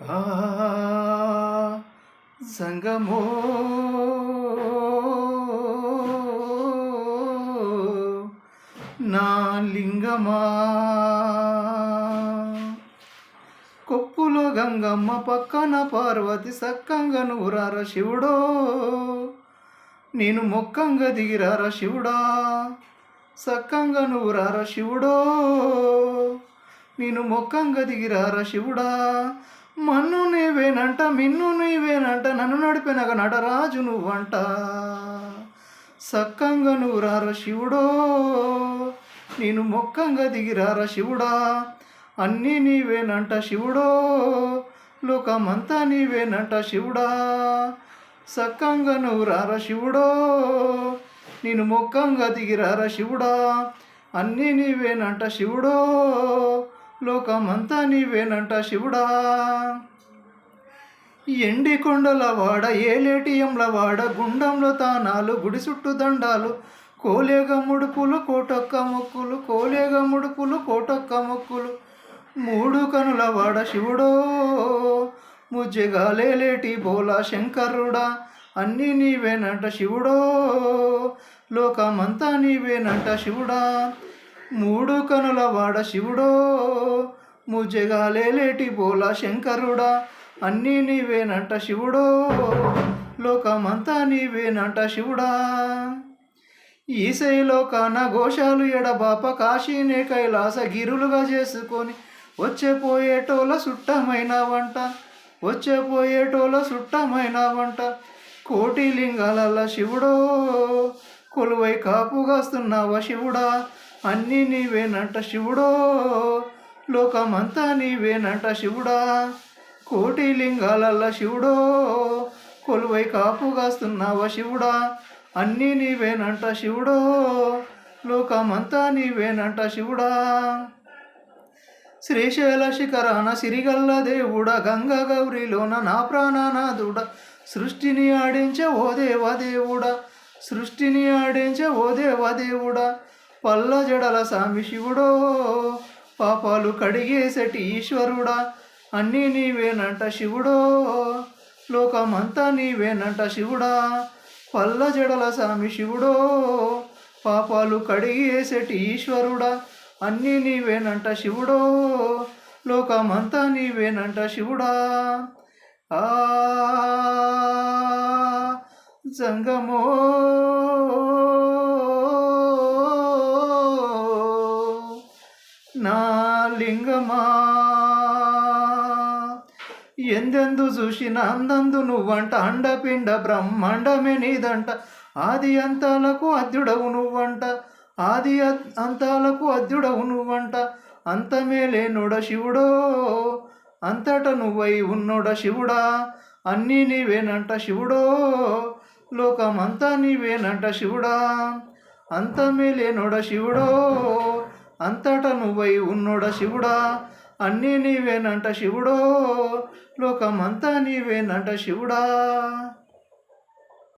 ఆ సంగమో నా లింగమా కొప్పులో గంగమ్మ పక్కన పార్వతి సక్కంగా నూరార శివుడో నేను మొక్కంగా దిగిరార శివుడా సక్కంగా నూరార శివుడో నేను మొక్కంగా దిగిరార శివుడా మన్ను నీవేనంట మిన్ను నీవేనంట నన్ను నడిపినగ నటరాజు నువ్వంట సక్కంగా నూరార శివుడో నేను మొక్కంగా దిగిరార శివుడా అన్నీ నీవేనంట శివుడో లోకమంతా నీవేనంట శివుడా సక్కంగా నూరార శివుడో నేను మొక్కంగా దిగిరార శివుడా అన్నీ నీవేనంట శివుడో లోకమంతా నీవేనంట శివుడా ఎండి కొండల వాడ ఏలేటియంల వాడ గుండంలో తానాలు గుడి చుట్టూ దండాలు కోలేగ ముడుపులు కోటొక్క మొక్కులు కోలేగ ముడుపులు కోటొక్క మొక్కులు మూడు కనుల వాడ శివుడో ముజ్జెగాలేటి బోలా శంకరుడా అన్నీ నీవేనంట శివుడో లోకమంతా నీవేనంట శివుడా మూడు కనుల వాడ శివుడో ముజ్జెగాలేటి బోలా శంకరుడా అన్నీ నీవేనంట శివుడో లోకమంతా నీవేనంట శివుడా ఈశైలో కాన ఘోషాలు ఎడబాప కాశీనే కైలాస గిరులుగా చేసుకొని వచ్చేపోయేటోల సుట్టమైన వంట వచ్చేపోయేటోల సుట్టమైన వంట కోటి లింగాల శివుడో కొలువై కాపుగాస్తున్నావా శివుడా అన్నీ నీవేనంట శివుడో లోకమంతా నీవేనంట శివుడా కోటి లింగాల శివుడో కొలువై కాపుగాస్తున్నావా శివుడా అన్నీ నీవేనంట శివుడో లోకమంతా నీవేనంట శివుడా శ్రీశైల శిఖరాన సిరిగల్ల దేవుడ గంగా గౌరిలోన నా ప్రాణనాథుడ సృష్టిని ఆడించే ఓ దేవదేవుడా సృష్టిని ఆడించే ఓ దేవదేవుడా పల్ల జడల సామి శివుడో పాపాలు కడిగేసటి ఈశ్వరుడా అన్నీ నీవేనంట శివుడో లోకమంతా నీవేనంట శివుడా పల్ల జడల సామి శివుడో పాపాలు కడిగేసటి ఈశ్వరుడా అన్నీ నీవేనంట శివుడో లోకమంతా నీవేనంట శివుడా ఆ జంగమో నా లింగమా ఎందెందు చూసిన అందందు నువ్వంట అండపిండ బ్రహ్మాండమే నీదంట ఆది అంతాలకు అద్యుడవు నువ్వంట ఆది అంతాలకు అద్యుడవు నువ్వంట అంతమేలే నొడ శివుడో అంతట నువ్వై ఉన్నోడ శివుడా అన్నీ నీవేనంట శివుడో లోకమంతా నీవేనంట శివుడా అంతమేలే నొడ శివుడో అంతట నువ్వై ఉన్నోడ శివుడా అన్నీ నీవేనంట శివుడో లోకమంతా నీవేనంట శివుడా